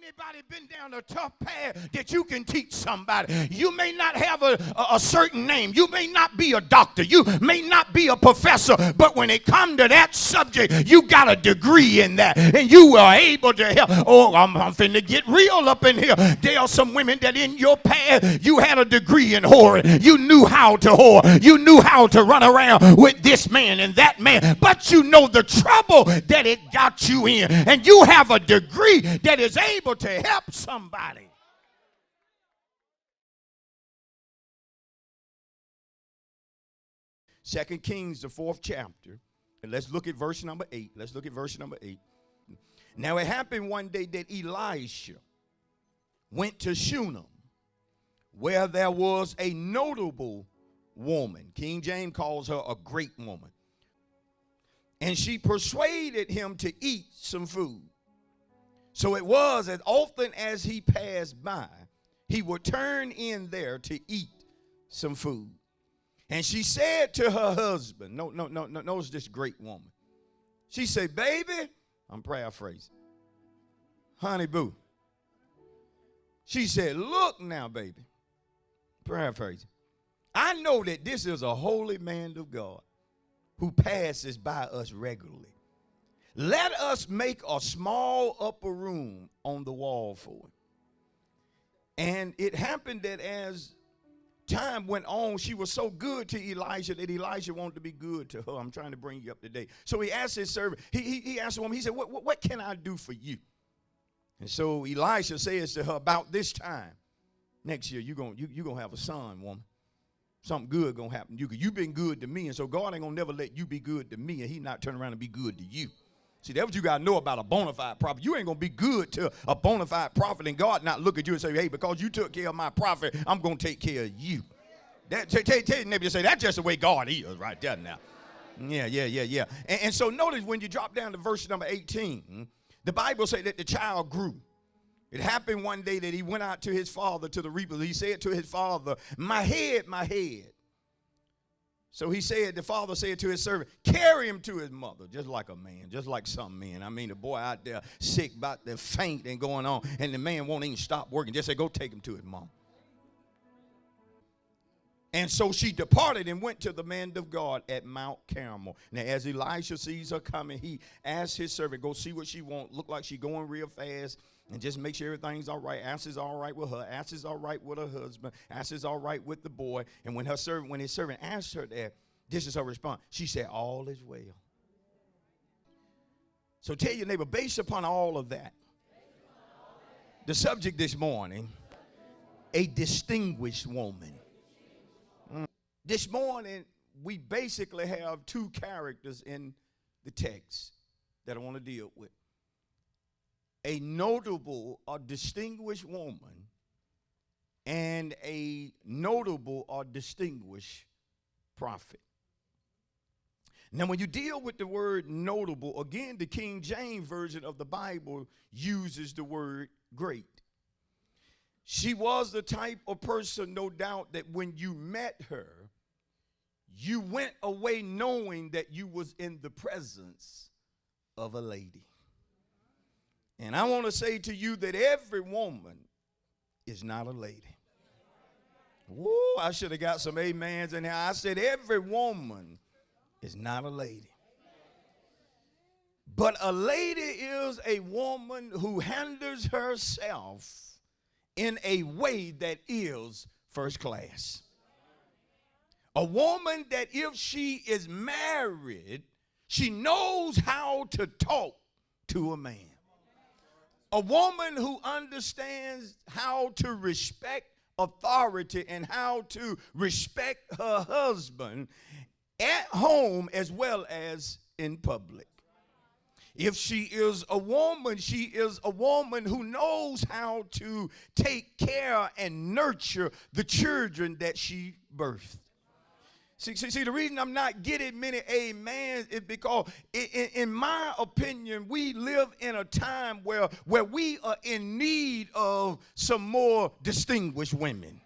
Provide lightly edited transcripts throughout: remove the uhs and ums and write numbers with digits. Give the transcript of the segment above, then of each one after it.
Anybody been down a tough path that you can teach somebody? You may not have a certain name. You may not be a doctor. You may not be a professor. But when it comes to that subject, you got a degree in that. And you were able to help. Oh, I'm finna get real up in here. There are some women that in your past, you had a degree in whoring. You knew how to whore. You knew how to run around with this man and that man. But you know the trouble that it got you in. And you have a degree that is able to help somebody. Second Kings, the 4th chapter. And let's look at verse number 8. Let's look at verse number 8. Now it happened one day that Elisha went to Shunem, where there was a notable woman. King James calls her a great woman. And she persuaded him to eat some food. So it was as often as he passed by, he would turn in there to eat some food. And she said to her husband, notice this great woman. She said, baby, I'm paraphrasing, honey boo. She said, look now, baby, paraphrasing. I know that this is a holy man of God who passes by us regularly. Let us make a small upper room on the wall for him. And it happened that as time went on, she was so good to Elijah that Elijah wanted to be good to her. I'm trying to bring you up to date. So he asked his servant, he asked the woman, he said, what can I do for you? And so Elisha says to her, about this time next year, you're gonna have a son, woman. Something good gonna happen to you, because you've been good to me, and so God ain't gonna never let you be good to me and he not turn around and be good to you. See, that's what you got to know about a bona fide prophet. You ain't going to be good to a bona fide prophet and God not look at you and say, hey, because you took care of my prophet, I'm going to take care of you. Tell your neighbor to say, that's just the way God is right there now. Yeah. And so notice when you drop down to verse number 18, the Bible says that the child grew. It happened one day that he went out to his father, to the reapers. He said to his father, my head, my head. So he said, the father said to his servant, carry him to his mother, just like a man, just like some men. I mean, the boy out there sick, about to faint and going on, and the man won't even stop working. Just say, go take him to his mom. And so she departed and went to the man of God at Mount Carmel. Now, as Elisha sees her coming, he asks his servant, go see what she wants. Look like she's going real fast. And just make sure everything's all right. Ask is all right with her. Ask is all right with her husband. Ask is all right with the boy. And when his servant asked her that, this is her response. She said, all is well. So tell your neighbor, based upon all of that, the subject this morning, a distinguished woman. This morning, we basically have two characters in the text that I want to deal with. A notable or distinguished woman and a notable or distinguished prophet. Now, when you deal with the word notable, again, the King James Version of the Bible uses the word great. She was the type of person, no doubt, that when you met her, you went away knowing that you was in the presence of a lady. And I want to say to you that every woman is not a lady. Woo, I should have got some amens in here. I said every woman is not a lady. But a lady is a woman who handles herself in a way that is first class. A woman that if she is married, she knows how to talk to a man. A woman who understands how to respect authority and how to respect her husband at home as well as in public. If she is a woman, she is a woman who knows how to take care and nurture the children that she birthed. See, the reason I'm not getting many amens is because, in my opinion, we live in a time where we are in need of some more distinguished women.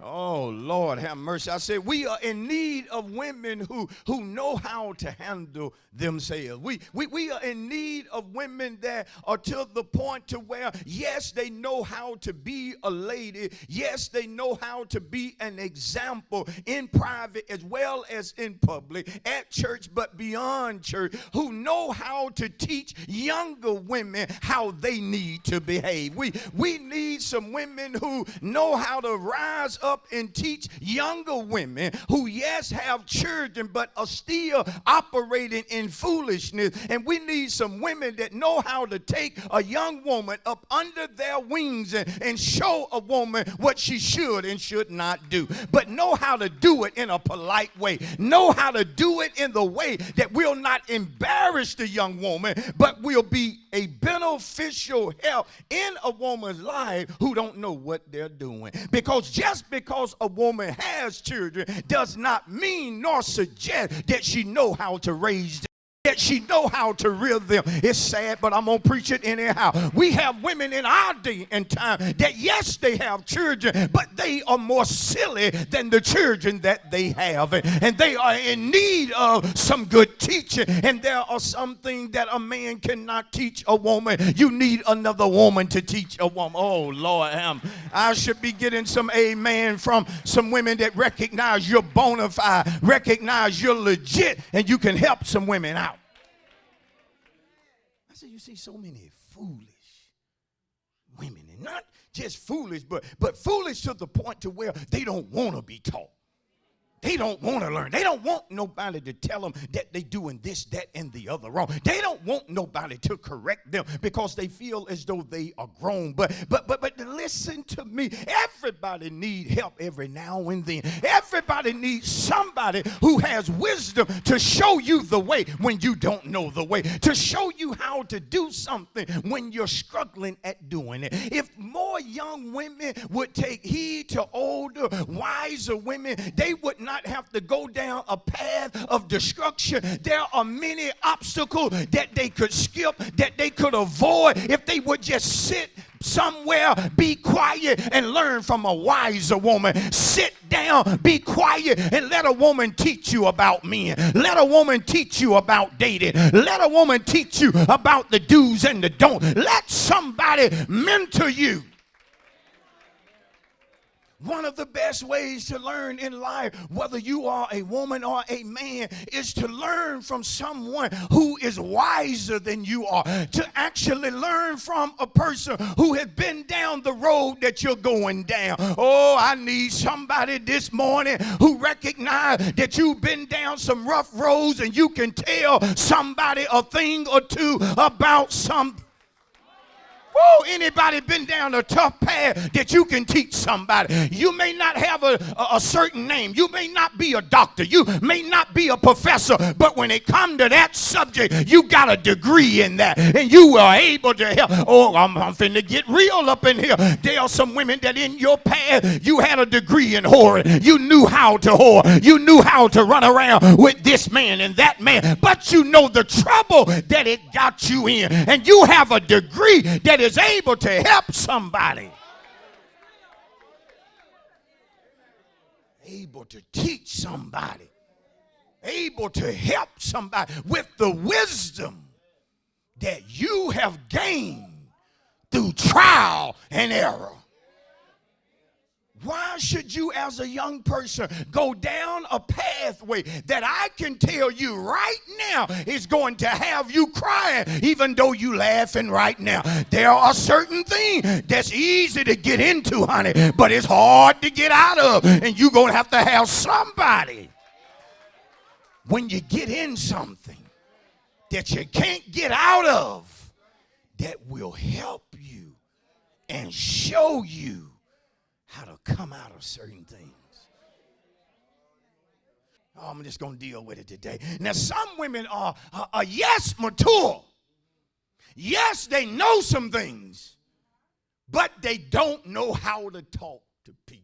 Oh, Lord, have mercy. I said we are in need of women who know how to handle themselves. We are in need of women that are to the point to where, yes, they know how to be a lady. Yes, they know how to be an example in private as well as in public, at church, but beyond church, who know how to teach younger women how they need to behave. We need some women who know how to rise up and teach younger women who, yes, have children but are still operating in foolishness. And we need some women that know how to take a young woman up under their wings and show a woman what she should and should not do, but know how to do it in a polite way, know how to do it in the way that will not embarrass the young woman, but will be a beneficial help in a woman's life who don't know what they're doing. Because just because a woman has children does not mean nor suggest that she know how to raise them, that she know how to rear them. It's sad, but I'm going to preach it anyhow. We have women in our day and time that, yes, they have children, but they are more silly than the children that they have. And they are in need of some good teaching. And there are some things that a man cannot teach a woman. You need another woman to teach a woman. Oh, Lord, I should be getting some amen from some women that recognize you're bona fide, recognize you're legit, and you can help some women out. I said, you see so many foolish women, and not just foolish, but foolish to the point to where they don't want to be taught. They don't want to learn. They don't want nobody to tell them that they're doing this, that, and the other wrong. They don't want nobody to correct them because they feel as though they are grown. But listen to me. Everybody needs help every now and then. Everybody needs somebody who has wisdom to show you the way when you don't know the way, to show you how to do something when you're struggling at doing it. If more young women would take heed to older, wiser women, they would not have to go down a path of destruction. There are many obstacles that they could skip, that they could avoid if they would just sit somewhere, be quiet, and learn from a wiser woman. Sit down, be quiet, and let a woman teach you about men. Let a woman teach you about dating. Let a woman teach you about the do's and the don'ts. Let somebody mentor you. One of the best ways to learn in life, whether you are a woman or a man, is to learn from someone who is wiser than you are. To actually learn from a person who has been down the road that you're going down. Oh, I need somebody this morning who recognizes that you've been down some rough roads and you can tell somebody a thing or two about something. Whoa, anybody been down a tough path that you can teach somebody? You may not have a certain name. You may not be a doctor. You may not be a professor. But when it comes to that subject, you got a degree in that. And you are able to help. Oh, I'm finna get real up in here. There are some women that in your path, you had a degree in whoring. You knew how to whore. You knew how to run around with this man and that man. But you know the trouble that it got you in. And you have a degree that is able to help somebody, able to teach somebody, able to help somebody with the wisdom that you have gained through trial and error. Why should you as a young person go down a pathway that I can tell you right now is going to have you crying even though you laughing right now? There are certain things that's easy to get into, honey, but it's hard to get out of, and you're going to have somebody when you get in something that you can't get out of that will help you and show you how to come out of certain things. Oh, I'm just going to deal with it today. Now, some women are yes, mature. Yes, they know some things, but they don't know how to talk to people.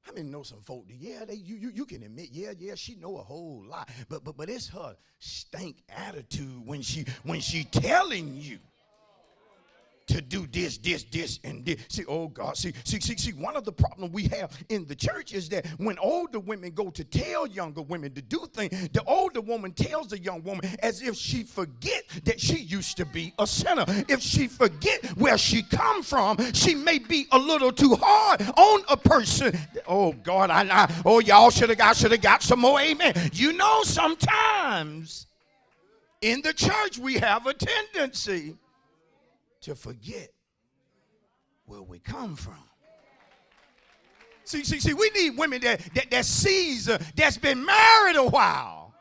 I mean, know some folk. Yeah, you can admit, yeah, she know a whole lot, but it's her stank attitude when she telling you. to do this, and this. See, oh God, see, one of the problems we have in the church is that when older women go to tell younger women to do things, the older woman tells the young woman as if she forget that she used to be a sinner. If she forget where she come from, she may be a little too hard on a person. Oh God, y'all should have got some more amen. You know, sometimes in the church we have a tendency to forget where we come from. See, we need women that sees, that's been married a while,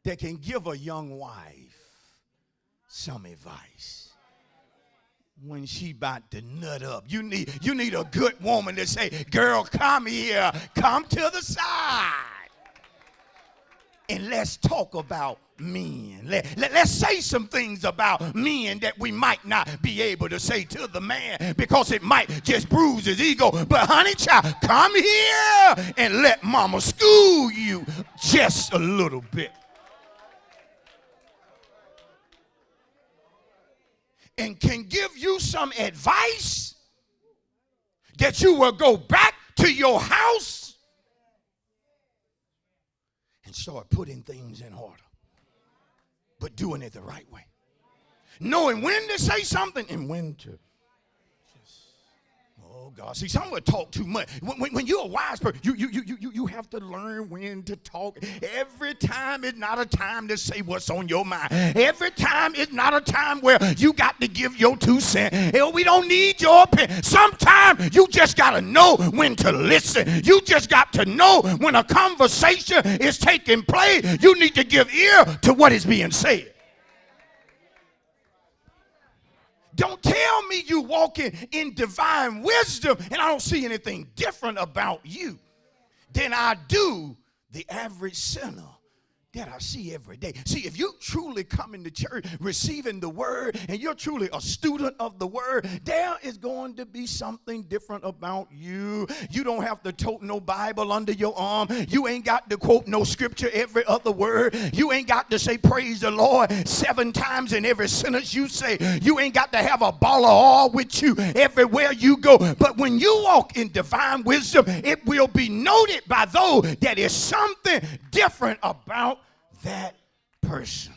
that can give a young wife some advice when she about to nut up. You need a good woman to say, girl, come here, come to the side, and let's talk about men. Let's say some things about men that we might not be able to say to the man because it might just bruise his ego. But honey child, come here and let mama school you just a little bit. And can give you some advice that you will go back to your house and start putting things in order, but doing it the right way. Knowing when to say something and when to just, oh God. See, some would talk too much. When you're a wise person, you have to learn when to talk. Every time is not a time to say what's on your mind. Every time is not a time where you got to give your 2 cents. Hell, we don't need your opinion. Sometimes you just got to know when to listen. You just got to know when a conversation is taking place. You need to give ear to what is being said. Don't tell me you walking in divine wisdom and I don't see anything different about you than I do the average sinner that I see every day. See, if you truly come into church receiving the word and you're truly a student of the word, there is going to be something different about you. You don't have to tote no Bible under your arm. You ain't got to quote no scripture every other word. You ain't got to say praise the Lord 7 times in every sentence you say. You ain't got to have a ball of oil with you everywhere you go. But when you walk in divine wisdom, it will be noted by those that is something different about that person.